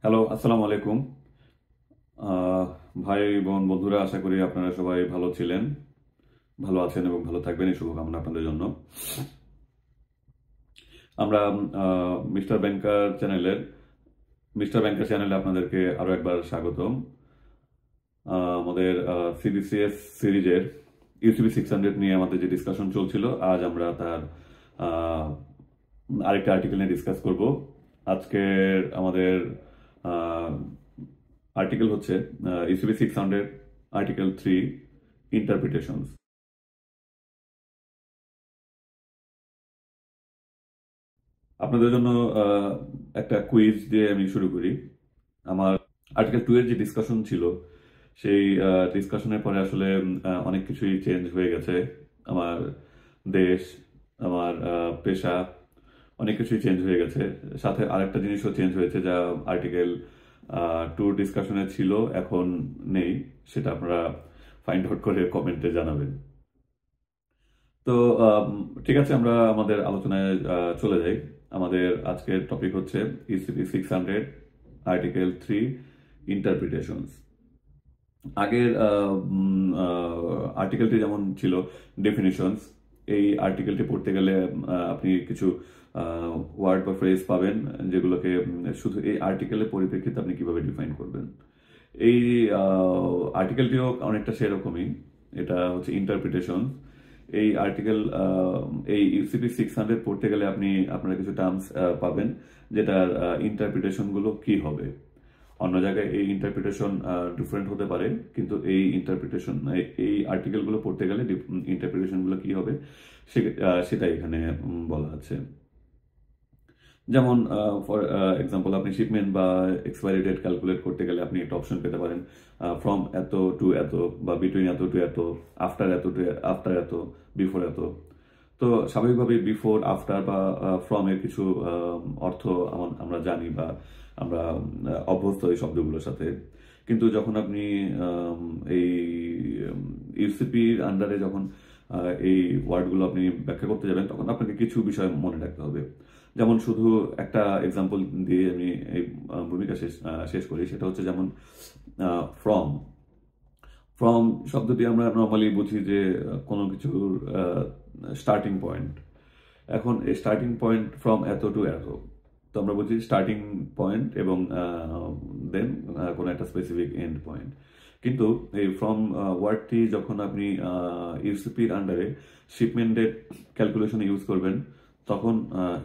Hello, আসসালামু আলাইকুম। আহ, ভাই বোন বন্ধুরা, আশা করি আপনারা সবাই ভালো ছিলেন, ভালো আছেন এবং ভালো থাকবেন, এই শুভকামনা আপনাদের জন্য। আমরা মিস্টার ব্যাংকার চ্যানেলে আপনাদেরকে আরো একবার স্বাগতম। আমাদের সিবিসিএস সিরিজের ইউসিবি 600 নিয়ে আমাদের যে ডিসকাশন চলছিল, আজ আমরা তার আহ, আরেকটা আর্টিকেল নিয়ে ডিসকাস করব। আজকের আমাদের আর্টিকেল হচ্ছে ইউসিবি 600 আর্টিকেল 3 ইন্টারপ্রিটেশনস। আপনাদের জন্য একটা কুইজ দিয়ে আমি শুরু করি। আমার আর্টিকেল 2 এর যে ডিসকাশন ছিল, সেই ডিসকাশনের পরে আসলে অনেক কিছুই চেঞ্জ হয়ে গেছে। আমার দেশ, আমার পেশা, অনেক কিছুই চেঞ্জ হয়ে গেছে। সাথে আরেকটা জিনিসও চেঞ্জ হয়েছে, যা আর্টিকেল 2 ডিসকাশনে ছিল, এখন নেই। সেটা আপনারা ফাইন্ড আউট করে কমেন্টে জানাবেন। তো আম, ঠিক আছে, আমরা আমাদের আলোচনায় চলে যাই। আমাদের আজকের টপিক হচ্ছে ইসিপি 600 আর্টিকেল 3 ইন্টারপ্রিটেশনস। আগের আর্টিকেলটি যেমন ছিল ডেফিনিশনস, এই আর্টিকেলটি পড়তে গেলে আপনি কিছু ওয়ার্ড বা ফ্রেজ পাবেন, যেগুলোকে শুধু এই আর্টিকেলের পরিপ্রেক্ষিতে আপনি কিভাবে ডিফাইন করবেন। এই আর্টিকেলটিও অনেকটা সেরকমই। এটা হচ্ছে ইন্টারপ্রিটেশন। এই আর্টিকেল, এই ইউসিপি 600 পড়তে গেলে আপনারা কিছু টার্মস পাবেন, যেটার ইন্টারপ্রিটেশন গুলো কি হবে। অন্য জায়গায় এই ইন্টারপ্রিটেশন ডিফারেন্ট হতে পারে, কিন্তু এই আর্টিকেল গুলো পড়তে গেলে ইন্টারপ্রিটেশন গুলো কি হবে সেটাই এখানে বলা আছে। যেমন ফর এক্সাম্পল, আপনি শিপমেন্ট বা এক্সপায়ারি ডেট ক্যালকুলেট করতে গেলে আপনি একটা অপশন পেতে পারেন, ফ্রম এত টু এত, বা বিটুইন এত টু এত, আফটার এত টু আফটার এত, বিফোর এত। তো স্বাভাবিকভাবে বিফোর, আফটার বা ফ্রম এর কিছু অর্থ আমরা জানি, বা আমরা অভ্যস্ত এই শব্দগুলোর সাথে। কিন্তু যখন আপনি এই ইউসিপির আন্ডারে যখন এই ওয়ার্ডগুলো আপনি ব্যাখ্যা করতে যাবেন, তখন আপনাকে কিছু বিষয় মনে রাখতে হবে। যেমন শুধু একটা এক্সাম্পল দিয়ে আমি এই ভূমিকা শেষ করি। সেটা হচ্ছে যেমন ফ্রম। ফ্রম শব্দটি আমরা নর্মালি বুঝি যে কোনো কিছুর স্টার্টিং পয়েন্ট। এখন এই স্টার্টিং পয়েন্ট ফ্রম এত টু এত, তো আমরা বুঝি স্টার্টিং পয়েন্ট এবং দেন কোনো একটা স্পেসিফিক এন্ড পয়েন্ট। কিন্তু এই ফ্রম ওয়ার্ডটি যখন আপনি ইউসিপির আন্ডারে শিপমেন্ট ডেট ক্যালকুলেশনে ইউজ করবেন, তখন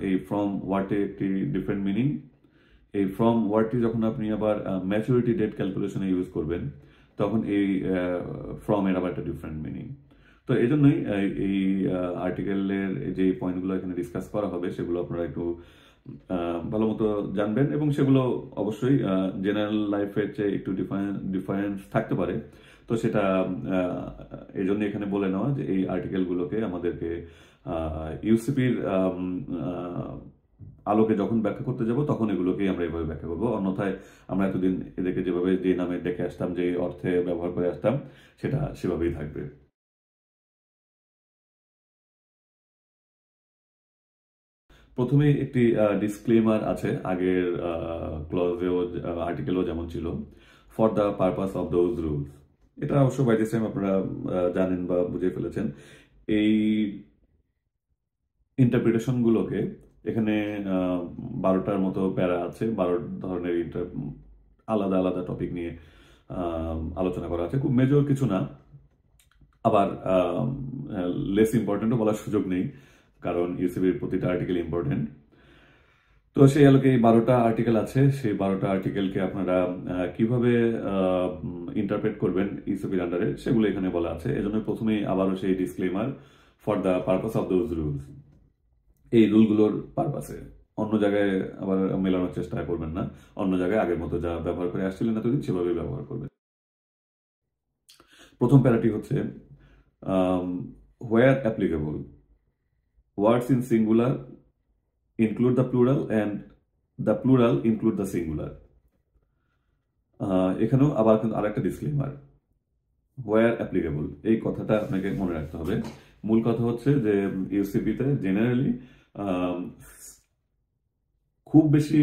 এই ফ্রম ওয়ার্ডে একটি ডিফারেন্ট মিনিং। এই ফ্রম ওয়ার্ডটি যখন আপনি আবার ম্যাচুরিটি ডেট ক্যালকুলেশনে ইউজ করবেন, তখন এই ফ্রম এর আবার একটা ডিফারেন্ট মিনিং। তো এই জন্যই এই আর্টিকেলের যে পয়েন্টগুলো এখানে ডিসকাস করা হবে, সেগুলো আপনারা একটু ভালো মতো জানবেন, এবং সেগুলো অবশ্যই জেনারেল লাইফের চেয়ে একটু ডিফারেন্স থাকতে পারে। তো সেটা এই জন্য এখানে বলে নেওয়া যে এই আর্টিকেলগুলোকে আমাদেরকে ইউসিপির আলোকে যখন ব্যাখ্যা করতে যাব, তখন এগুলোকেই আমরা এভাবে ব্যাখ্যা করবো। অন্যথায় আমরা এতদিন এদেরকে যেভাবে যে নামে ডেকে আসতাম, যে অর্থে ব্যবহার করে আসতাম, সেটা সেভাবেই থাকবে। প্রথমে একটি ডিসক্লেমার আছে, আগের ক্লজেও আর্টিকেলও যেমন ছিল, for the purpose of those rules. এটা অবশ্য বাই দিস টাইম আপনারা জানেন বা বুঝে ফেলেছেন। এই ইন্টারপ্রিটেশন গুলোকে এখানে 12টার মতো প্যারা আছে, 12 ধরনের আলাদা আলাদা টপিক নিয়ে আলোচনা করা আছে। খুব মেজর কিছু না, আবার লেস ইম্পর্টেন্টও বলার সুযোগ নেই, কারণ ইউসিবির প্রতিটা আর্টিকেল ইম্পর্টেন্ট। তো সেই আলোকে এই 12টা আর্টিকেল আছে, সেই 12টা আর্টিকেলকে আপনারা কিভাবে ইন্টারপ্রেট করবেন ইউসিবির আন্ডারে, সেগুলো এখানে বলা আছে। এজন্য প্রথমেই আবারও সেই disclaimer, for the purpose of those rules. এই রুলগুলোর পারপাসে অন্য জায়গায় আবার মেলানোর চেষ্টা করবেন না। অন্য জায়গায় আগের মতো যা ব্যবহার করে আসছিলেন এতদিন, সেভাবে ব্যবহার করবেন। প্রথম প্যারাটি হচ্ছে where applicable, words in singular include the plural and the plural include the singular। এখানেও আবার কিন্তু আরেকটা ডিসক্লেমার, হোয়ার অ্যাপ্লিকেবল, এই কথাটা আপনাকে মনে রাখতে হবে। মূল কথা হচ্ছে যে ইউসিপিতে জেনারেলি খুব বেশি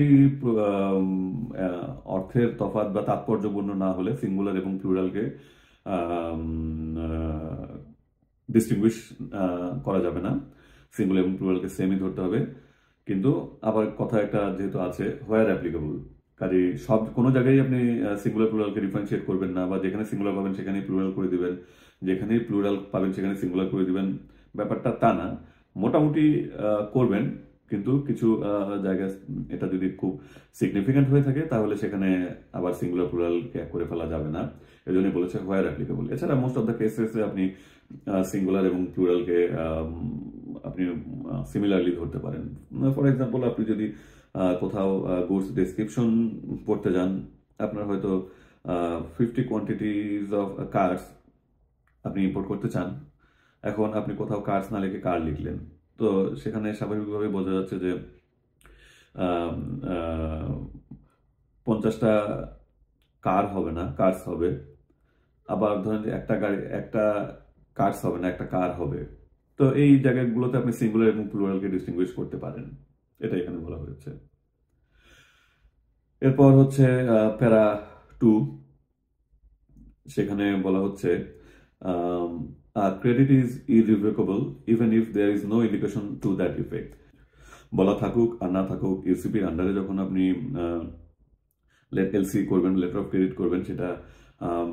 অর্থের তফাৎ বা তাৎপর্যপূর্ণ না হলে সিঙ্গুলার এবং প্লুরালকে ডিস্টিংগুইশ করা যাবে না। সিঙ্গুলার এবং প্লুরালকে সেমই ধরতে হবে। কিন্তু আবার কথা একটা যেহেতু আছে, হোয়ার অ্যাপ্লিকেবল, কাজে সব কোনো জায়গায় আপনি সিঙ্গুলার প্লুরালকে ডিফারেন্সিয়েট করবেন না, বা যেখানে সিঙ্গুলার পাবেন সেখানেই প্লুরাল করে দিবেন, যেখানেই প্লুরাল পাবেন সেখানে সিঙ্গুলার করে দিবেন, ব্যাপারটা তা না। মোটামুটি করবেন, কিন্তু কিছু জায়গায় এটা যদি খুব সিগনিফিক্যান্ট হয়ে থাকে তাহলে সেখানে আবার সিঙ্গুলার প্লুরালকে এক করে ফেলা যাবে না। এই জন্যই বলেছে হোয়ার অ্যাপ্লিকেবল। এছাড়া মোস্ট অফ দ্য কেসেসে আপনি সিঙ্গুলার এবং প্লুরালকে আপনি সিমিলারলি ধরতে পারেন। ফর এক্সাম্পল, আপনি যদি কোথাও গুডস ডেসক্রিপশন পড়তে যান, আপনার হয়তো 50 কোয়ান্টিটিজ অফ কার্স আপনি ইম্পোর্ট করতে চান। এখন আপনি কোথাও কার্স না লিখে কার লিখলেন, তো সেখানে স্বাভাবিকভাবে বোঝা যাচ্ছে যে 50টা কার হবে না, কার্স হবে। আবার ধরেন যে একটা কার্স হবে না, একটা কার হবে। তো এই জায়গাগুলোতে আপনি সিঙ্গুলার এবং প্লুরালকে ডিস্টিংগুইশ করতে পারেন, এটা এখানে বলা হয়েছে। এরপর হচ্ছে প্যারা 2, সেখানে বলা হচ্ছে credit is irrevocable even if there is no indication to that effect. বলা থাকুক আর না থাকুক, ইউসিপির আন্ডারে যখন আপনি এলসি করবেন, লেটার অফ ক্রেডিট করবেন, সেটা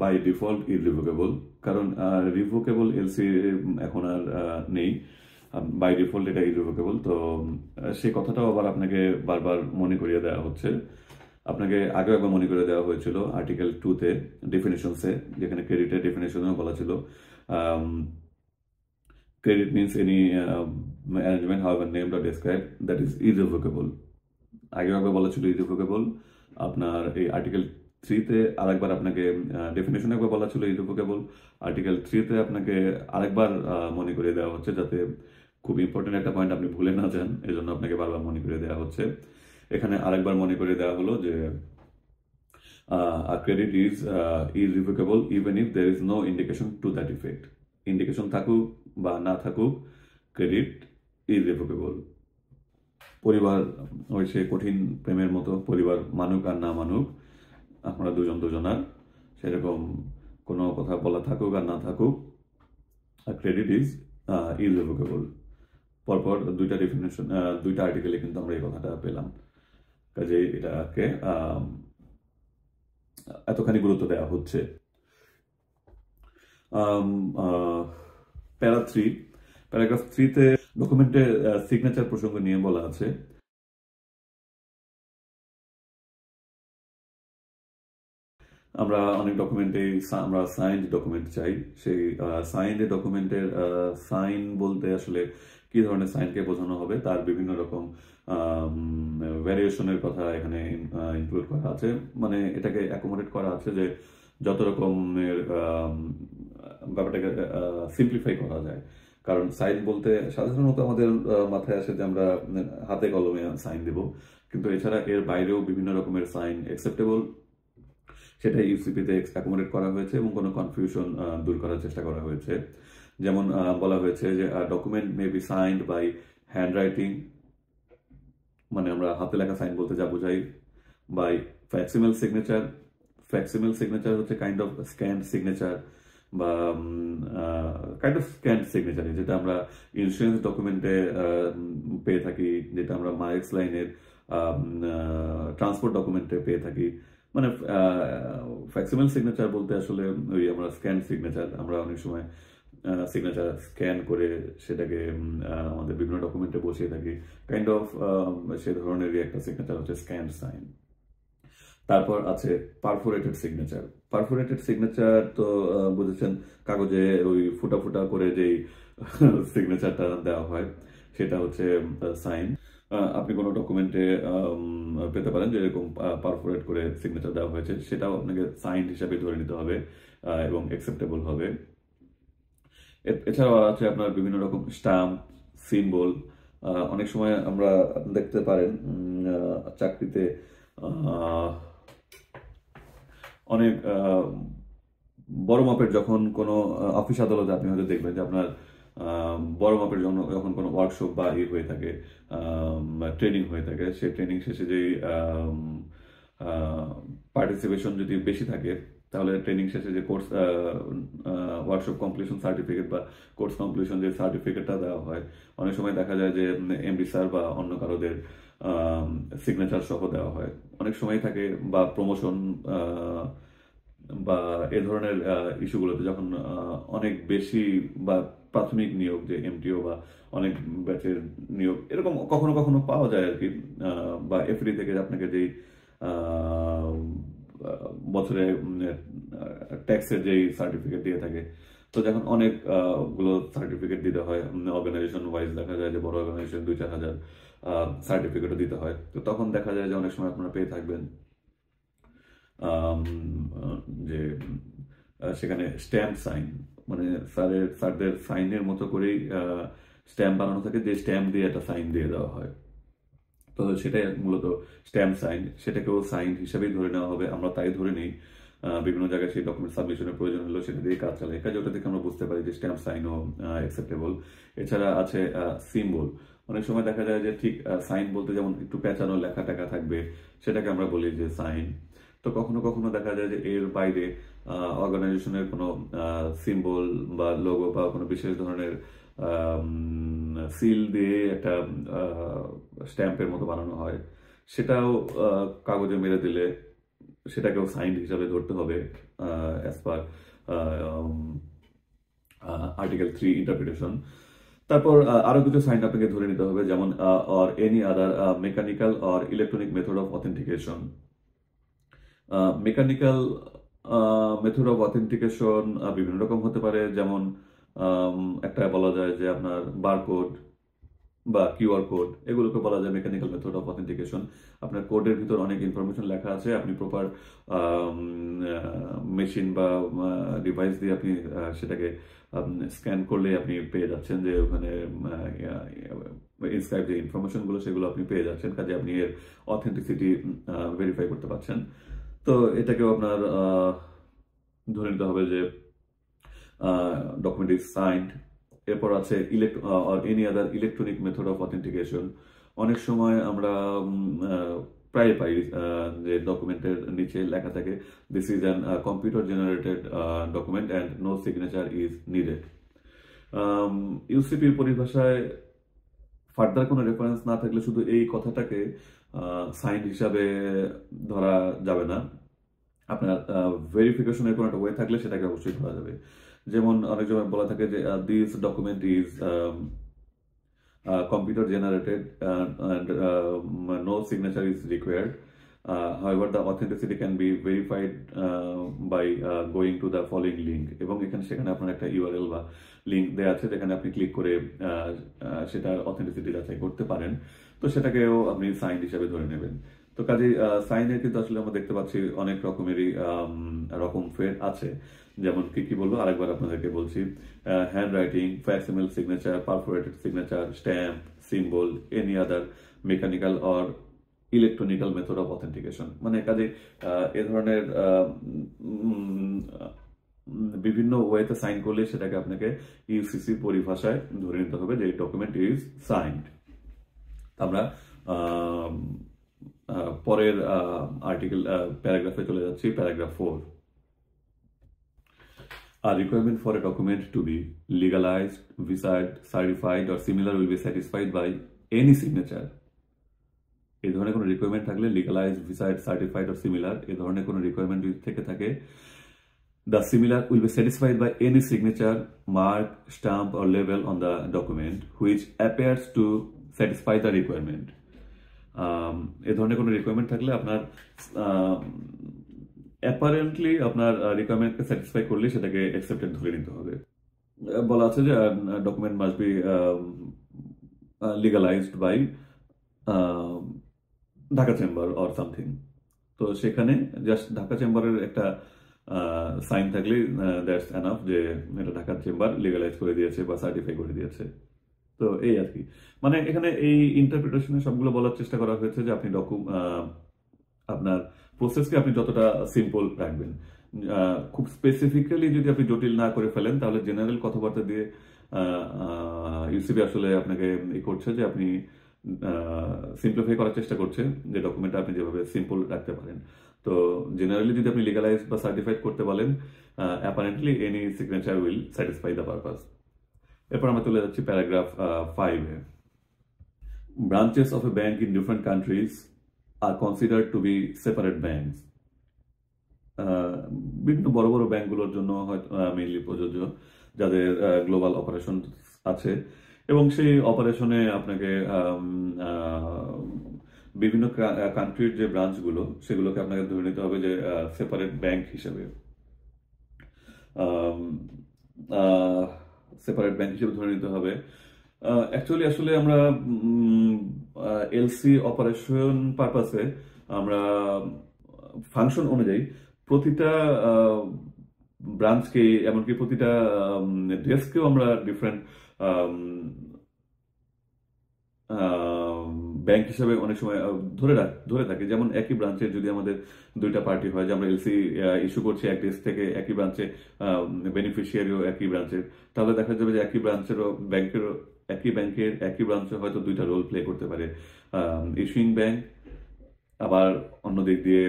বাই ডিফল্ট ইরিভোকেবল। কারণ রিভোকেবল এলসি এখন আর নেই, বাই ডিফল্ট এটা ইরিভোকেবল। তো সেই কথাটাও আবার আপনাকে বারবার মনে করিয়ে দেওয়া হচ্ছে। আপনাকে আগেও একবার মনে করে দেওয়া হয়েছিল আর্টিকেল 2-তে ডেফিনেশনসে, যেখানে ক্রেডিটের ডেফিনেশনেও বলা ছিল credit means any arrangement however named or described that is irrevocable. আগেও একবার বলা ছিল ইরিভোকেবল। আপনার এই আর্টিকেল 3-তে আরেকবার আপনাকে ডেফিনেশন একবার বলা ছিল ইরিভোকেবল, আর্টিকেল 3-তে আপনাকে আরেকবার মনে করে দেওয়া হচ্ছে, যাতে খুব ইম্পর্টেন্ট একটা পয়েন্ট আপনি ভুলে না যান, এজন্য আপনাকে বারবার মনে করে দেওয়া হচ্ছে। এখানে আরেকবার মনে করে দেওয়া হলো যে credit is irrevocable even if there is no indication to that effect. Indication থাকুক বা না থাকুক, ক্রেডিট ইরিভোকেবল। পরিবার ওই সে কঠিন প্রেমের মতো, পরিবার মানুক আর না মানুক, আপনারা দুজন দুজনার, সেরকম কোনো কথা বলা থাকুক আর না থাকুক, ক্রেডিট ইজ ইরিভোকেবল। পরপর দুইটা ডেফিনেশন, দুইটা আর্টিকেলে কিন্তু আমরা এই কথাটা পেলাম। কাজে এটাকে এতখানি গুরুত্ব দেওয়া হচ্ছে। প্যারা 3, প্যারাগ্রাফ 3-তে ডকুমেন্টের সিগনেচার প্রসঙ্গ নিয়ে বলা আছে। আমরা অনেক ডকুমেন্টে আমরা সাইন্ড ডকুমেন্ট চাই। সেই সাইন্ড ডকুমেন্টের সাইন বলতে আসলে কি ধরনের সাইনকে বোঝানো হবে তার বিভিন্ন রকম ভ্যারিয়েশনের কথা এখানে ইনক্লুড করা আছে। মানে এটাকে অ্যাকোমোডেট করা আছে যে যত রকমের ব্যাপারটাকে সিম্পলিফাই করা যায়। কারণ সাইন বলতে সাধারণত আমাদের মাথায় আসে যে আমরা হাতে কলমে সাইন দেব, কিন্তু এছাড়া এর বাইরেও বিভিন্ন রকমের সাইন অ্যাকসেপ্টেবল, সেটা ইউসিপিতে অ্যাকোমোডেট করা হয়েছে এবং কোনো কনফিউশন দূর করার চেষ্টা করা হয়েছে। যেমন বলা হয়েছে যে document may be signed by handwriting, মানে আমরা হাতে লেখা সাইন বলতে যা বোঝাই, by facsimile signature. Facsimile signature হচ্ছে কাইন্ড অফ স্ক্যান্ড সিগনেচার বা কাইন্ড অফ স্ক্যান্ড সিগনেচার, যেটা আমরা ইন্স্যুরেন্স ডকুমেন্টে পেয়ে থাকি, যেটা আমরা মার্কস লাইনের ট্রান্সপোর্ট ডকুমেন্টে পেয়ে থাকি। মানে ফ্যাক্সিমেল সিগনেচার বলতে আসলে ওই আমরা স্ক্যান সিগনেচার, আমরা অনেক সময় সিগনেচার স্ক্যান করে সেটাকে আমাদের বিভিন্ন ডকুমেন্টে বসিয়ে থাকি, কাইন্ড অফ সে ধরনেরই একটা সিগনেচার হচ্ছে স্ক্যান সাইন। তারপর আছে পারফোরেটেড সিগনেচার। পারফোরেটেড সিগনেচার তো বুঝেছেন, কাগজে ওই ফুটা ফুটা করে যেই সিগনেচারটা দেওয়া হয় সেটা হচ্ছে সাইন। আপনি কোনো ডকুমেন্টে পেতে পারেন যে এরকম পারফোরেট করে সিগনেচার দেওয়া হয়েছে, সেটাও আপনাকে সাইন হিসাবে ধরে নিতে হবে এবং অ্যাকসেপ্টেবল হবে। এছাড়াও আছে আপনার বিভিন্ন রকম স্ট্যাম্প, সিম্বল। অনেক সময় আমরা দেখতে পারেন চাকরিতে অনেক বড় মাপের যখন কোনো অফিস আদালতে আপনি হয়তো দেখবেন যে আপনার বড় মাপের যখন কোনো ওয়ার্কশপ বা হয়ে থাকে, ট্রেনিং হয়ে থাকে, সেই ট্রেনিং শেষে যেই পার্টিসিপেশন যদি বেশি থাকে, তাহলে ট্রেনিং শেষে যে কোর্স ওয়ার্কশপ কমপ্লিশন সার্টিফিকেট বা কোর্স কমপ্লিশন যে সার্টিফিকেটটা দেওয়া হয়, অনেক সময় দেখা যায় যে এমডি স্যার বা অন্য কারোদের সিগনেচার সহ দেওয়া হয়। অনেক সময় থাকে বা প্রমোশন বা এ ধরনের ইস্যুগুলোতে যখন অনেক বেশি বা প্রাথমিক নিয়োগ, যে এমটিও বা অনেক ব্যাচের নিয়োগ এরকম কখনো কখনো পাওয়া যায় আর কি, বা এফডি থেকে আপনাকে যেই বছরে ট্যাক্সের যেই সার্টিফিকেট দিয়ে থাকে, তো যখন অনেক গুলো সার্টিফিকেট দিতে হয় অর্গানাইজেশন ওয়াইজ, দেখা যায় যে বড় অর্গানাইজেশন 2-4 হাজার সার্টিফিকেটও দিতে হয়, তো তখন দেখা যায় যে অনেক সময় আপনারা পেয়ে থাকবেন যে সেখানে স্ট্যাম্প সাইন, মানে স্যারদের সাইনের মতো করেই স্ট্যাম্প বানানো থাকে, যে স্ট্যাম্প দিয়ে একটা সাইন দিয়ে দেওয়া হয়। তো সেটাই মূলত স্ট্যাম্প সাইন, সেটাকেও সাইন হিসাবেই ধরে নেওয়া হবে, আমরা তাই ধরে নিই। বিভিন্ন জায়গায় সেই ডকুমেন্ট সাবমিশনের প্রয়োজন হলো সেটা দিয়ে কাজ চালাই, কাজে ওটা থেকে আমরা বুঝতে পারি যে স্ট্যাম্প সাইনও অ্যাকসেপ্টেবল। এছাড়া আছে সিম্বল। অনেক সময় দেখা যায় যে ঠিক সাইন বলতে যেমন একটু পেঁচানো লেখা টেখা থাকবে, সেটাকে আমরা বলি যে সাইন। তো কখনো কখনো দেখা যায় যে এর বাইরে অর্গানাইজেশনের কোনো সিম্বল বা লোগো বা কোনো বিশেষ ধরনের সিল দিয়ে একটা স্ট্যাম্পের মতো বানানো হয়, সেটাও কাগজে মেরে দিলে সেটাকেও সাইন হিসাবে ধরতে হবে অ্যাজ পার আর্টিকেল 3 ইন্টারপ্রিটেশন। তারপর আরো কিছু সাইন আপনাকে ধরে নিতে হবে, যেমন or any other mechanical or electronic method of authentication. Mechanical method of authentication বিভিন্ন রকম হতে পারে, যেমন একটা বলা যায় যে আপনার বারকোড বা কিউআর কোড, এগুলোকে বলা যায় মেকানিক্যাল মেথড অফ অথেন্টিকেশন। আপনার কোডের ভিতর অনেক ইনফরমেশন লেখা আছে, আপনি প্রপার মেশিন বা ডিভাইস দিয়ে আপনি সেটাকে স্ক্যান করলে আপনি পেয়ে যাচ্ছেন যে ওখানে ইনস্ক্রাইব যে ইনফরমেশনগুলো সেগুলো আপনি পেয়ে যাচ্ছেন, কাজে আপনি এর অথেন্টিসিটি ভেরিফাই করতে পারছেন। তো এটাকেও আপনার ধরে নিতে হবে যে ডকুমেন্ট ইজ সাইন্ড। এরপর আছে any other electronic method of authentication. অনেক সময় আমরা প্রায় পাই যে ডকুমেন্টের নিচে লেখা থাকে this is an computer generated document and no signature is needed. ইউসিপির পরিভাষায় ফার্দার কোনো রেফারেন্স না থাকলে শুধু এই কথাটাকে সাইন হিসাবে ধরা যাবে না, আপনার ভেরিফিকেশনের কোনো একটা ওয়ে থাকলে সেটাকে অবশ্যই ধরা যাবে। যেমন অনেক সময় বলা থাকে যে this document is computer generated and no signature is required. However, the authenticity can be verified by going to the following link. এবং এখানে সেখানে আপনার একটা ইউআরএল বা লিঙ্ক দেওয়া আছে, যেখানে আপনি ক্লিক করে সেটা অথেন্টিসিটি যাচাই করতে পারেন। তো সেটাকেও আপনি সাইন হিসাবে ধরে নেবেন। তো কাজেই সাইনের কিন্তু আসলে আমরা দেখতে পাচ্ছি অনেক রকমেরই রকম ফের আছে। যেমন কি কি বলবো আরেকবার আপনাদেরকে বলছি, hand writing, facsimile signature, perforated signature, stamp, symbol, any other mechanical or electronical method of authentication. মানে কাজে এ ধরনের বিভিন্ন ওয়েতে সাইন করলে সেটাকে আপনাকে ইউসিসি পরিভাষায় ধরে নিতে হবে যে ডকুমেন্ট ইজ সাইন্ড। আমরা পরের আর্টিকেল প্যারাগ্রাফে চলে যাচ্ছি, paragraph 4। A requirement for a document to be legalized, vised, certified or similar will be satisfied by any signature. এই ধরনের কোনো রিকোয়ারমেন্ট থাকলে legalized, vised, certified or similar, এই ধরনের কোনো রিকোয়ারমেন্ট যদি থেকে থাকে, the similar will be satisfied by any signature, mark, stamp or label on the document which appears to satisfy the requirement. এই ধরনের কোনো রিকোয়ারমেন্ট থাকলে আপনার অ্যাপারেন্টলি আপনার রিকোয়ারমেন্টকে স্যাটিসফাই করলে সেটাকে অ্যাকসেপ্টেড ধরে নিতে হবে। বলা আছে যে document must be legalized by Dhaka chamber or something. তো সেখানে জাস্ট ঢাকা চেম্বারের একটা সাইন থাকলে দ্যাটস এনাফ যে এটা ঢাকা চেম্বার লিগালাইজ করে দিয়েছে বা সার্টিফাই করে দিয়েছে। তো এই আর কি, মানে এখানে এই ইন্টারপ্রিটেশনে সবগুলো বলার চেষ্টা করা হয়েছে যে আপনি আপনার প্রসেসকে আপনি যতটা সিম্পল রাখবেন। খুব স্পেসিফিক্যালি যদি আপনি জটিল না করে ফেলেন তাহলে জেনারেল কথাবার্তা দিয়ে ইউসিবি আসলে আপনাকে করছে যে আপনি সিম্পলিফাই করার চেষ্টা করছে যে ডকুমেন্টটা আপনি যেভাবে সিম্পল রাখতে পারেন। তো জেনারেলি যদি আপনি লিগালাইজ বা সার্টিফাইড করতে বলেন, apparently any signature will satisfy the purpose. এরপর আমরা চলে যাচ্ছি প্যারাগ্রাফ 5-এ। Branches of a bank in different countries are considered to be separate banks. বিভিন্ন বড় বড় ব্যাংকগুলোর জন্য হয়তো মেইনলি প্রযোজ্য, যাদের গ্লোবাল অপারেশন আছে এবং সেই অপারেশনে আপনাকে বিভিন্ন কান্ট্রির যে ব্রাঞ্চগুলো সেগুলোকে আপনাকে ধরে নিতে হবে যে সেপারেট ব্যাংক হিসেবে। সেপারেট ব্যাংক হিসেবে ধরে নিতে হবে। অ্যাকচুয়ালি আসলে আমরা এলসি অপারেশন পারপাসে আমরা ফাংশন অনুযায়ী প্রতিটা ব্রাঞ্চকে, এমনকি প্রতিটা ডেস্ককেও আমরা ডিফারেন্ট ব্যাংক হিসাবে অনেক সময় ধরে থাকি। যেমন একই ব্রাঞ্চে যদি আমাদের দুইটা পার্টি হয়, যে আমরা এলসি ইস্যু করছি এক ডেস্ক থেকে, একই ব্রাঞ্চে বেনিফিশিয়ারিও একই ব্রাঞ্চের, তাহলে দেখা যাবে যে একই ব্রাঞ্চেরও একই ব্যাংকের একই ব্রাঞ্চে হয়তো দুইটা রোল প্লে করতে পারে ইস্যুইং ব্যাংক, আবার অন্য দিক দিয়ে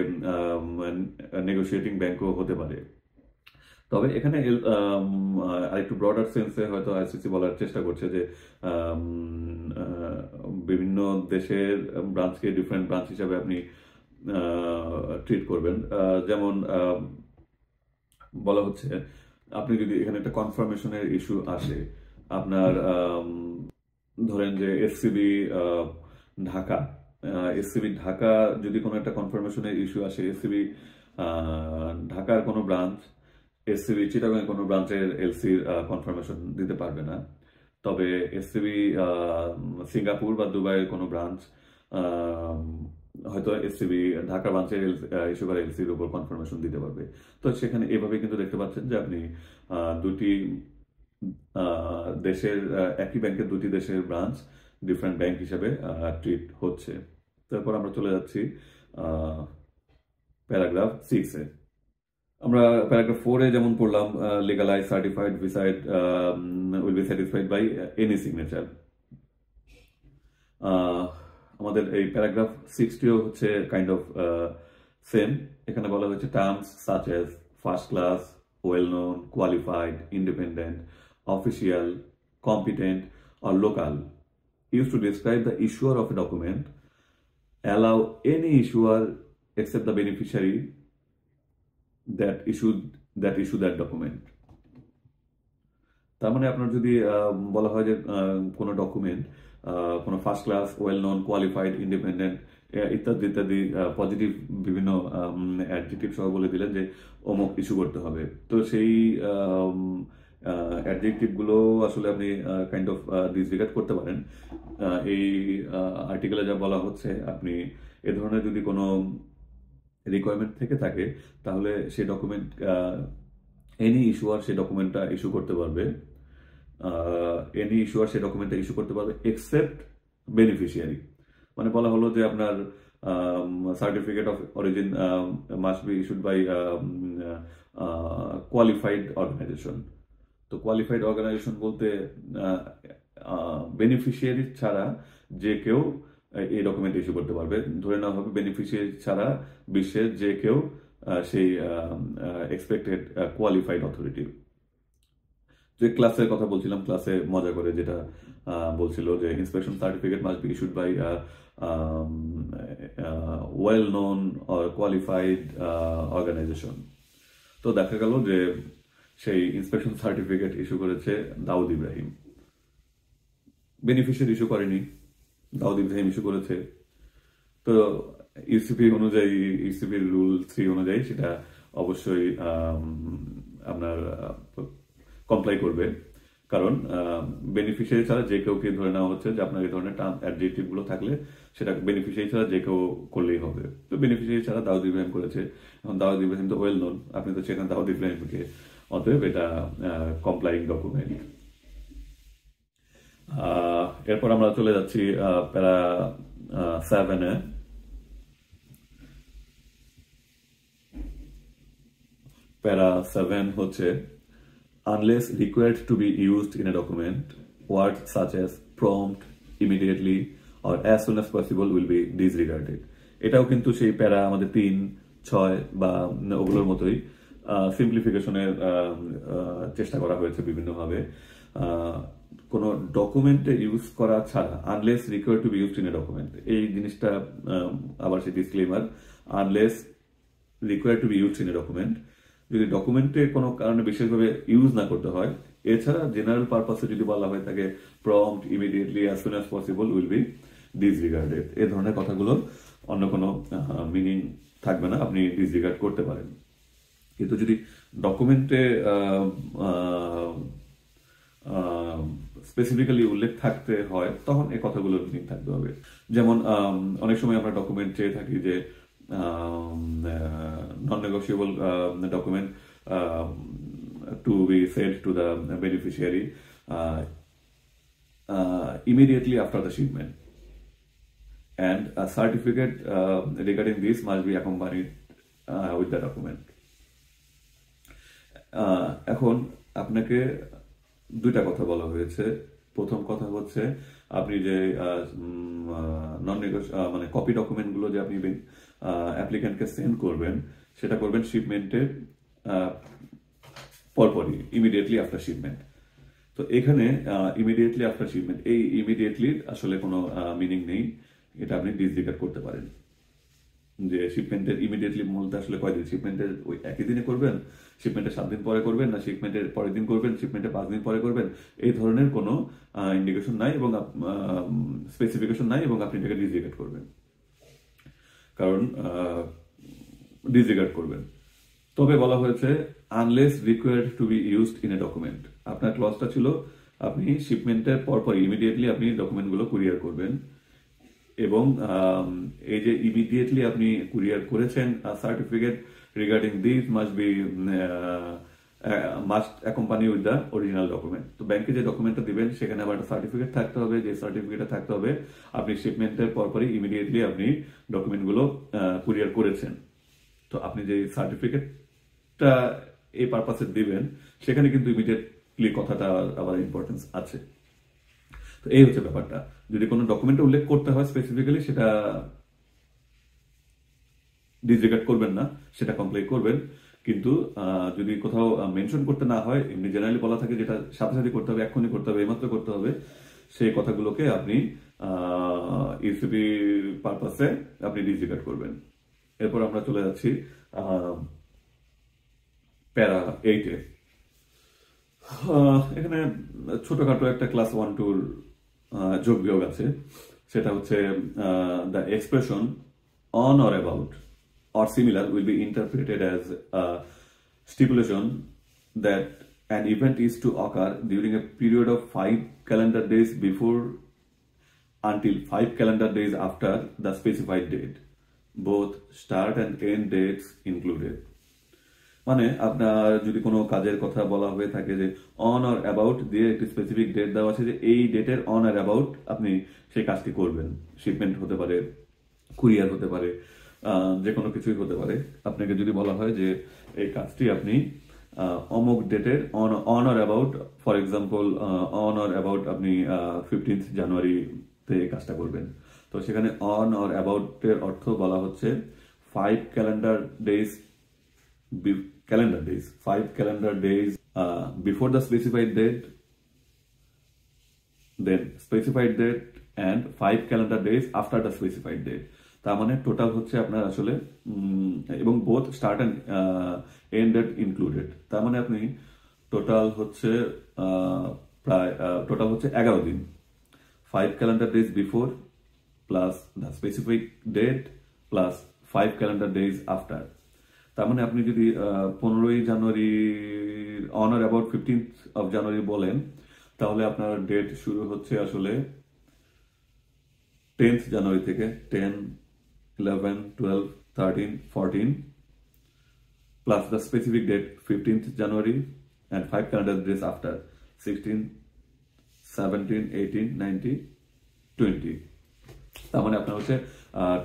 নেগোশিয়েটিং ব্যাংকও হতে পারে। তবে এখানে আরেকটু ব্রডার সেন্সে হয়তো আইসিসি বলার চেষ্টা করছে যে বিভিন্ন দেশের ব্রাঞ্চকে ডিফারেন্ট ব্রাঞ্চ হিসাবে আপনি ট্রিট করবেন। যেমন বলা হচ্ছে, আপনি যদি এখানে একটা কনফার্মেশনের ইস্যু আসে, আপনার ধরেন যে এসসিবি ঢাকা যদি কোনো একটা কনফার্মেশনের ইস্যু আসে, এসসিবি ঢাকার কোনো ব্রাঞ্চ এসসিবি চিটাগাং কোনো ব্রাঞ্চের এলসির কনফার্মেশন দিতে পারবে না। তবে এসসিবি সিঙ্গাপুর বা দুবাইয়ের কোনো ব্রাঞ্চ হয়তো এসসিবি ঢাকা ব্রাঞ্চের ইস্যু করা এলসির উপর কনফার্মেশন দিতে পারবে। তো সেখানে এভাবে কিন্তু দেখতে পাচ্ছেন যে আপনি দুটি দেশের একই ব্যাংকের দুটি দেশের ব্রাঞ্চ ডিফারেন্ট ব্যাংক হিসাবে ট্রিট হচ্ছে। তারপর আমরা চলে যাচ্ছি প্যারাগ্রাফ 6-এ। আমরা প্যারাগ্রাফ 4-এ যেমন পড়লাম, legalize certified visaed will be satisfied by any signature. আমাদের এই প্যারাগ্রাফ 6-টিও হচ্ছে কাইন্ড অফ সেম। এখানে বলা হয়েছে terms such as first class, well known, qualified, independent, official, competent or local used to describe the issuer of a document, allow any issuer except the beneficiary that issue that document. তার মানে আপনার যদি বলা হয় যে কোনো document, কোনো first class, well known, qualified, independent ইত্যাদি ইত্যাদি পজিটিভ বিভিন্ন অ্যাডজেক্টিভ সহ বলে দিলেন যে অমুক ইস্যু করতে হবে, তো সেই অ্যাডজেক্টিভগুলো আসলে আপনি কাইন্ড অফ ডিসরিগার্ড করতে পারেন। এই আর্টিকেলে যা বলা হচ্ছে, আপনি এ ধরনের যদি কোনো রিকোয়ারমেন্ট থেকে থাকে তাহলে সেই ডকুমেন্ট এনি ইস্যুয়ার সেই ডকুমেন্টটা ইস্যু করতে পারবে, এক্সেপ্ট বেনিফিশিয়ারি। মানে বলা হলো যে আপনার certificate of origin must be issued by qualified organisation. তো কোয়ালিফাইড অর্গানাইজেশন বলতে বেনিফিশিয়ারি ছাড়া যে কেউ এই ডকুমেন্ট ইস্যু করতে পারবে। ধরে নেওয়া হবে বেনিফিশিয়ারি ছাড়া বিশ্বের যে কেউ সেই এক্সপেক্টেড কোয়ালিফাইড অথরিটি। যে ক্লাসের কথা বলছিলাম, ক্লাসে মজা করে যেটা বলছিল যে inspection certificate must be issued by well known or qualified organisation. তো দেখা গেল যে সেই ইন্সপেকশন সার্টিফিকেট ইস্যু করেছে দাউদ ইব্রাহিম, বেনিফিশিয়ারি ইস্যু করেনি, দাউদ ইব্রাহিম ইস্যু করেছে। তো ইউসিপির রুল 3 অনুযায়ী সেটা অবশ্যই আপনার কমপ্লাই করবে, কারণ বেনিফিশিয়ারি ছাড়া যে কেউকে ধরে নেওয়া হচ্ছে যে আপনার এই ধরনের টার্ম অ্যাডজেক্টিভগুলো থাকলে সেটা বেনিফিশিয়ারি ছাড়া যে কেউ করলেই হবে। তো বেনিফিশিয়ারি ছাড়া দাউদ ইব্রাহিম করেছে, এখন দাউদ ইব্রাহিম তো ওয়েল নোন, আপনি তো সেখানে দাউদ ইব্রাহিমকে, অতএব এটা কমপ্লাইং ডকুমেন্ট। এরপর আমরা চলে যাচ্ছি প্যারা 7-এ। প্যারা 7 হচ্ছে unless required to be used in a document, words such as prompt, immediately or as soon as possible will be disregarded. এটাও কিন্তু সেই প্যারা আমাদের 3, 6 বা ওগুলোর মতোই সিম্পলিফিকেশনের চেষ্টা করা হয়েছে বিভিন্নভাবে। কোনো ডকুমেন্টে ইউজ করা ছাড়া, unless required to be used in a document, এই জিনিসটা আবার সেই disclaimer, unless required to be used in a document, যদি ডকুমেন্টে কোনো কারণে বিশেষভাবে ইউজ না করতে হয়, এছাড়া জেনারেল পারপাসে যদি বলা হয় তাকে prompt, immediately, as soon as possible will be ডিসরিগার্ডেড, এই ধরনের কথাগুলোর অন্য কোনো মিনিং থাকবে না, আপনি ডিসরিগার্ড করতে পারেন। কিন্তু যদি ডকুমেন্টে স্পেসিফিক্যালি উল্লেখ থাকতে হয় তখন এই কথাগুলোর মিনিং থাকতে হবে। যেমন অনেক সময় আমরা ডকুমেন্ট চেয়ে থাকি যে non-negotiable document to be sent to the beneficiary immediately after the shipment, and a certificate regarding this must be accompanied with the document. এখন আপনাকে দুইটা কথা বলা হয়েছে। প্রথম কথা হচ্ছে আপনি যে মানে কপি ডকুমেন্টগুলো যে আপনি অ্যাপ্লিক্যান্টকে সেন্ড করবেন, সেটা করবেন শিপমেন্টের পরপরই, ইমিডিয়েটলি আফটার শিপমেন্ট। তো এখানে ইমিডিয়েটলি আফটার শিপমেন্ট, এই ইমিডিয়েটলির আসলে কোনো মিনিং নেই, এটা আপনি ডিসরিগার্ড করতে পারেন। যে শিপমেন্টের ইমিডিয়েটলি বলতে আসলে কয়দিন, শিপমেন্টের ওই একই দিনে করবেন, শিপমেন্টের 7 দিন পরে করবেন, না শিপমেন্টের পরের দিন করবেন, শিপমেন্টের 5 দিন পরে করবেন, এই ধরনের কোনো ইন্ডিকেশন নাই এবং স্পেসিফিকেশন নাই, এবং আপনি এটাকে ডিসরিগার্ড করবেন, কারণ ডিসরিগার্ড করবেন। তবে বলা হয়েছে unless required to be used in a document. আপনার ক্লজটা ছিল আপনি শিপমেন্টের পরপর ইমিডিয়েটলি আপনি ডকুমেন্টগুলো কুরিয়ার করবেন, এবং এই যে ইমিডিয়েটলি আপনি কুরিয়ার করেছেন, certificate regarding this must accompany with the original document. তো ব্যাংকে যে ডকুমেন্টটা দিবেন সেখানে আবার একটা সার্টিফিকেট থাকতে হবে, যে সার্টিফিকেটটা থাকতে হবে আপনি শিপমেন্টের পরপরই ইমিডিয়েটলি আপনি ডকুমেন্টগুলো কুরিয়ার করেছেন। তো আপনি যে সার্টিফিকেটটা এই পারপাসে দিবেন সেখানে কিন্তু ইমিডিয়েটলি কথাটা আবার ইম্পর্টেন্স আছে। তো এই হচ্ছে ব্যাপারটা। যদি কোনো ডকুমেন্টে উল্লেখ করতে হয় স্পেসিফিক্যালি, সেটা ডিসরিগার্ড করবেন না, সেটা কমপ্লাই করবেন। কিন্তু যদি কোথাও মেনশন করতে না হয়, এমনি জেনারেলি বলা থাকে যেটা সাথে সাথে করতে হবে, এক্ষুনি করতে হবে, এইমাত্র করতে হবে, সেই কথাগুলোকে আপনি ইউসিপি পারপাসে আপনি ডিসরিগার্ড করবেন। এরপর আমরা চলে যাচ্ছি প্যারা 8-এ। এখানে ছোটখাটো একটা ক্লাস 1-2 যোগ বিয়োগ আছে। সেটা হচ্ছে the expression on or about or similar will be interpreted as a stipulation that an event is to occur during a period of 5 calendar days before until 5 calendar days after the specified date, both start and end dates included. মানে আপনার যদি কোনো কাজের কথা বলা হয়ে থাকে যে অন অর অ্যাবাউট দিয়ে একটি স্পেসিফিক ডেট দেওয়া আছে, যে এই ডেটের অন আর অ্যাবাউট আপনি সেই কাজটি করবেন, শিপমেন্ট হতে পারে, কুরিয়ার হতে পারে, যে কোনো কিছুই হতে পারে। আপনাকে যদি বলা হয় যে এই কাজটি আপনি অমুক ডেটের on or about, for example on or about আপনি 15 জানুয়ারিতে এই কাজটা করবেন, তো সেখানে অন অর অ্যাবাউটের অর্থ বলা হচ্ছে 5 calendar days before the specified date, then specified date, and 5 calendar days after the specified date। তার মানে টোটাল হচ্ছে আপনার আসলে, এবং both start and end date included, তার মানে আপনি টোটাল হচ্ছে প্রায় 11 দিন। 5 calendar days before plus the specific date plus 5 calendar days after। তার মানে আপনি যদি 15 January on or about 15th of January বলেন, তাহলে আপনার ডেট শুরু হচ্ছে আসলে 10th জানুয়ারি থেকে, 10, 11, 12, 13, 14 plus the specific date 15th January and 5 calendar days after 16, 17, 18, 19, 20। তার মানে আপনার হচ্ছে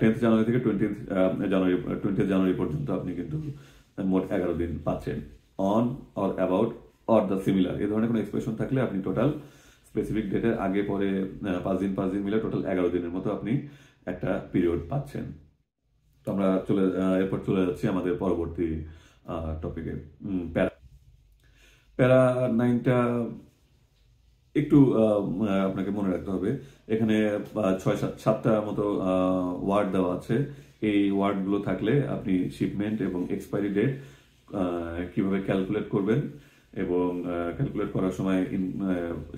10th জানুয়ারি থেকে 20th জানুয়ারি পর্যন্ত আপনি কিন্তু মোট 11 দিন পাচ্ছেন on or about or the similar, এই ধরনের কোনো এক্সপ্রেশন থাকলে আপনি টোটাল স্পেসিফিক ডেটের আগে পরে 5 দিন মিলে টোটাল 11 দিনের মতো আপনি একটা পিরিয়ড পাচ্ছেন। তো আমরা এরপর চলে যাচ্ছি আমাদের পরবর্তী টপিকে। প্যারা প্যারা 9টা একটু আপনাকে মনে রাখতে হবে। এখানে 6-7টা মতো ওয়ার্ড দেওয়া আছে। এই ওয়ার্ডগুলো থাকলে আপনি শিপমেন্ট এবং এক্সপায়ারি ডেট কিভাবে ক্যালকুলেট করবেন এবং ক্যালকুলেট করার সময়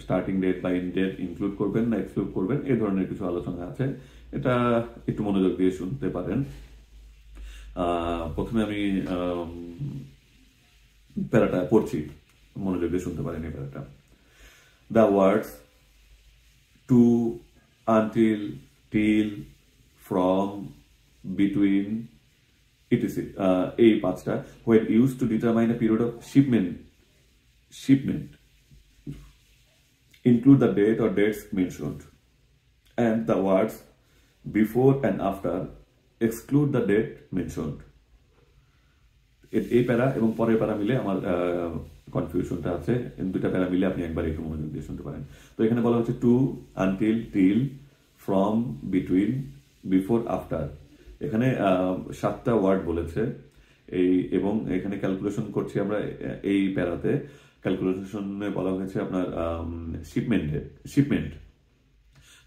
স্টার্টিং ডেট বা ইন ডেট ইনক্লুড করবেন না এক্সক্লুড করবেন, এই ধরনের কিছু আলোচনা আছে। এটা একটু মনোযোগ দিয়ে শুনতে পারেন। প্রথমে আমি প্যারাটা পড়ছি, মনোযোগ দিয়ে শুনতে পারেন এই প্যারাটা। The words to, until, till, from, between, etc. এই 5টা when used to determine a period of shipment include the date or dates mentioned, and the words before and after exclude the date mentioned. এই প্যারা এবং পরের প্যারা মিলে আমার কনফিউশনটা আছে। দুইটা প্যারা মিলে আপনি একবার একটু মনোযোগ দিয়ে শুনতে পারেন। তো এখানে বলা হচ্ছে to, until, till, from, between, before, after. এখানে 7টা ওয়ার্ড বলেছে এবং এখানে ক্যালকুলেশন করছি আমরা। এই প্যারাতে ক্যালকুলেশনে বলা হয়েছে আপনার শিপমেন্ট,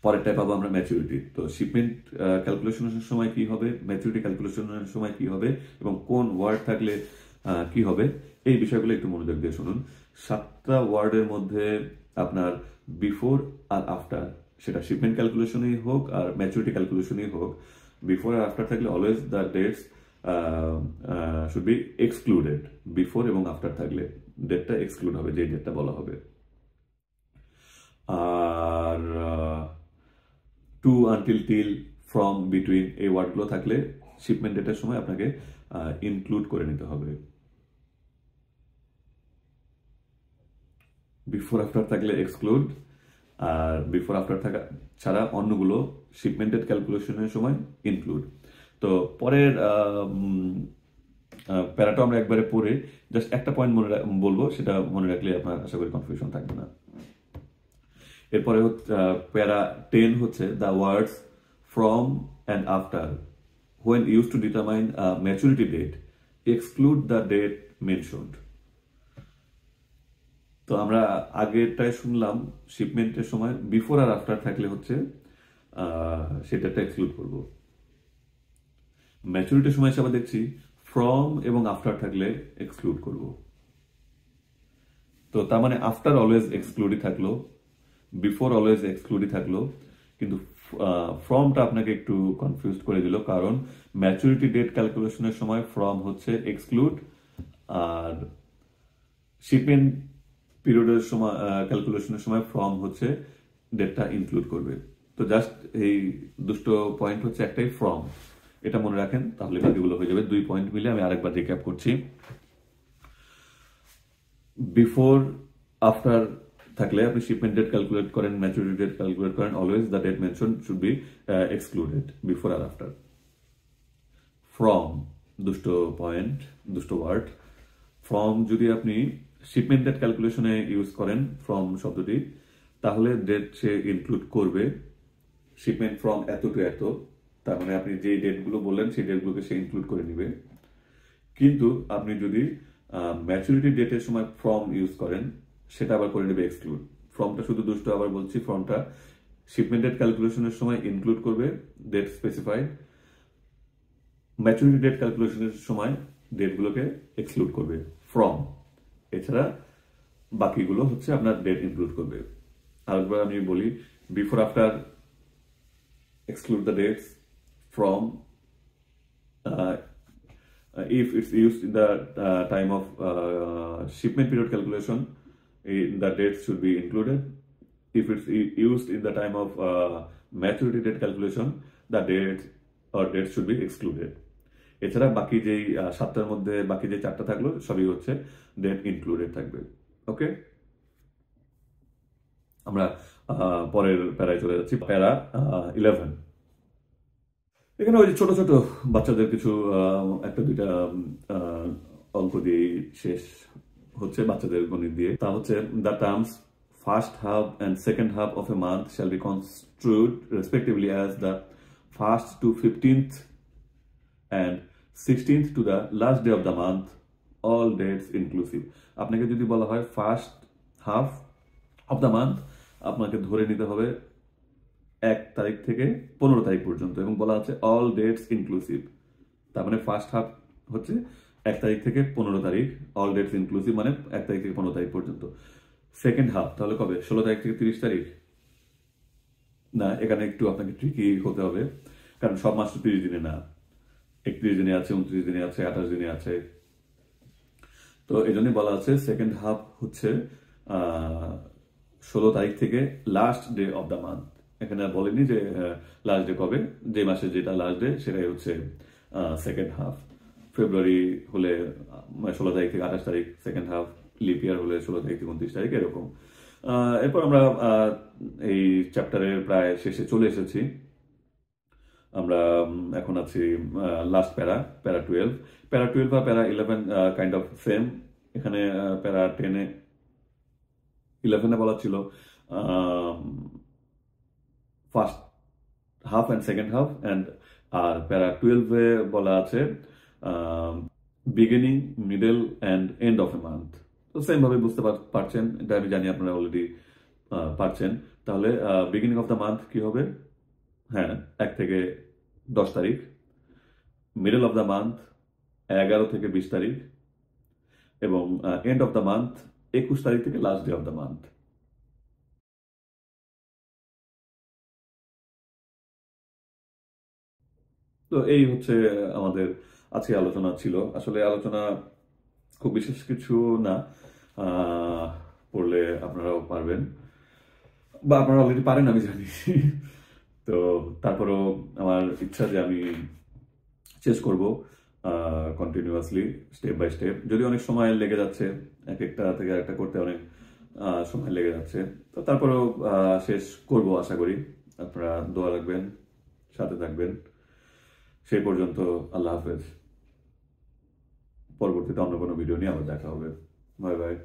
পরেরটায় পাবো আমরা ম্যাচুরিটি। তো শিপমেন্ট ক্যালকুলেশনের সময় কি হবে, ম্যাচুরিটি ক্যালকুলেশনের সময় কি হবে এবং কোন ওয়ার্ড থাকলে কি হবে, এই বিষয়গুলো একটু মনোযোগ দিয়ে শুনুন। 7টা ওয়ার্ডের মধ্যে আপনার বিফোর আর আফটার, সেটা শিপমেন্ট ক্যালকুলেশনেই হোক আর ম্যাচুরিটি ক্যালকুলেশনেই হোক, বিফোর আর আফটার থাকলে always the dates should be excluded. Before এবং আফটার থাকলে ডেটটা এক্সক্লুড হবে, যে ডেটটা বলা হবে। আর to, until, till, from, between এই ওয়ার্ডগুলো থাকলে শিপমেন্ট ডেটের সময় আপনাকে ইনক্লুড করে নিতে হবে। বিফোর আফটার থাকলে এক্সক্লুড, আর বিফোর আফটার থাকা ছাড়া অন্যগুলো শিপমেন্ট ডেট ক্যালকুলেশনের সময় ইনক্লুড। তো পরের প্যারাটা আমরা একবারে পড়ে জাস্ট একটা পয়েন্ট বলবো, সেটা মনে রাখলে আপনার আশা করি কনফিউশন থাকবে না। এরপরে প্যারা 10 হচ্ছে the words from and after when used to determine a maturity date exclude the date mentioned. তো আমরা আগেরটাই শুনলাম শিপমেন্টের সময় বিফোর আর আফটার থাকলে হচ্ছে সেটাটা এক্সক্লুড করব। ম্যাচুরিটির সময় হিসাবে দেখছি ফ্রম এবং আফটার থাকলে এক্সক্লুড করব। তো তার মানে আফটার অলওয়েজ এক্সক্লুডই থাকলো, বিফোর অলওয়েজ এক্সক্লুডই থাকলো, কিন্তু ফ্রমটা আপনাকে একটু কনফিউজ করে দিল, কারণ ম্যাচুরিটি ডেট ক্যালকুলেশনের সময় ফ্রম হচ্ছে এক্সক্লুড আর শিপমেন্ট পিরিয়ডের সময় ক্যালকুলেশনের সময় ফ্রম হচ্ছে ডেটটা ইনক্লুড করবে। তো জাস্ট এই দুটো পয়েন্ট হচ্ছে একটাই ফ্রম, এটা মনে রাখেন, তাহলে বাকিগুলো হয়ে যাবে। 2 পয়েন্ট মিলে আমি আরেকবার রিক্যাপ করছি। বিফোর আফটার থাকলে আপনি শিপমেন্ট ডেট ক্যালকুলেট করেন, ম্যাচুরিটি ডেট ক্যালকুলেট করেন, always the date mention should be excluded before আর আফটার। ফ্রম দুটো ওয়ার্ড। ফ্রম যদি আপনি শিপমেন্ট ডেট ক্যালকুলেশনে ইউজ করেন ফ্রম শব্দটি, তাহলে ডেট সে ইনক্লুড করবে শিপমেন্ট ফ্রম এত টু এত, তার মানে আপনি যে ডেটগুলো বললেন সেই ডেটগুলোকে সে ইনক্লুড করে নিবে। কিন্তু আপনি যদি ম্যাচুরিটি ডেটের সময় ফ্রম ইউজ করেন, সেটা আবার করে নেবে এক্সক্লুড। ফ্রমটা শুধু আবার বলছি, ফ্রমটা শিপমেন্ট ডেট ক্যালকুলেশনের সময় ইনক্লুড করবে ডেট স্পেসিফাইড, ম্যাচুরিটি ডেট ক্যালকুলেশনের সময় ডেটগুলোকে এক্সক্লুড করবে ফ্রম। এছাড়া বাকিগুলো হচ্ছে আপনার ডেট ইনক্লুড করবে। আরেকবার আমি বলি, before after exclude the dates from if it's used in the time of shipment period calculation, the dates should be included. If it's used in the time of maturity date calculation, the dates should be excluded. এছাড়া বাকি যেই 7টার মধ্যে বাকি যে 4টা থাকলো সবই হচ্ছে ডেট ইনক্লুডেড থাকবে। ওকে, আমরা পরের প্যারায় চলে যাচ্ছি। প্যারা 11। এখানে ওই ছোট ছোট বাচ্চাদের কিছু একটা দুইটা অঙ্ক দিয়ে শেষ হচ্ছে বাচ্চাদের গণিত দিয়ে। তা হচ্ছে the terms first half and second half of a month shall be construed respectively as the first to 15th and 16th to the last day of the month, all dates inclusive. আপনাকে যদি বলা হয় first half of the month, আপনাকে ধরে নিতে হবে 1 তারিখ থেকে 15 তারিখ পর্যন্ত, এবং বলা আছে অল ডেটস ইনক্লুসিভ। তার মানে ফার্স্ট হাফ হচ্ছে 1 তারিখ থেকে 15 তারিখ, অল ডেটস ইনক্লুসিভ মানে 1 তারিখ থেকে 15 তারিখ পর্যন্ত। সেকেন্ড হাফ তাহলে কবে? 16 তারিখ থেকে 30 তারিখ? না, এখানে একটু আপনাকে ট্রিকি হতে হবে, কারণ সব মাস তো 30 দিনে না, 31 দিনে আছে, 29 দিনে আছে, 28 দিনে আছে। তো এই জন্যই বলা আছে সেকেন্ড হাফ হচ্ছে 16 তারিখ থেকে last day of the month. এখানে বলেনি যে লাস্ট ডে কবে, যে মাসে যেটা লাস্ট ডে সেটাই হচ্ছে সেকেন্ড হাফ। ফেব্রুয়ারি হলে 16 তারিখ থেকে 28 তারিখ সেকেন্ড হাফ, লিপ ইয়ার হলে 16 তারিখ থেকে 29 তারিখ, এরকম। এরপর আমরা এই চ্যাপ্টারের প্রায় শেষে চলে এসেছি। আমরা এখন আছি লাস্ট প্যারা 12। প্যারা 12 বা প্যারা 11 কাইন্ড অফ সেম। এখানে প্যারা 11-এ বলা ছিল first half and second half, and আর প্যারা 12-এ বলা আছে beginning, middle and end of a month. তো সেম ভাবে বুঝতে পারছেন, এটা আমি জানি আপনারা অলরেডি পারছেন। তাহলে বিগিনিং অফ দ্য মান্থ কি হবে? হ্যাঁ, 1 থেকে 10 তারিখ। মিডল অফ দ্য মান্থ 11 থেকে 20 তারিখ, এবং এন্ড অফ দ্য মান্থ 21 তারিখ থেকে last day of the month. তো এই হচ্ছে আমাদের আজকে আলোচনা ছিল। আসলে আলোচনা খুব বিশেষ কিছু না, পড়লে আপনারাও পারবেন, বা আপনারা অলরেডি পারেন আমি জানি। তো তারপরেও আমার ইচ্ছা যে আমি চেস করব কন্টিনিউয়াসলি, স্টেপ বাই স্টেপ। যদি অনেক সময় লেগে যাচ্ছে, এক একটা থেকে একটা করতে অনেক সময় লেগে যাচ্ছে, তো তারপরেও শেষ করব আশা করি। আপনারা দোয়া রাখবেন, সাথে থাকবেন। সেই পর্যন্ত আল্লাহ হাফেজ। পরবর্তীতে অন্য কোনো ভিডিও নিয়ে আবার দেখা হবে। Bye bye.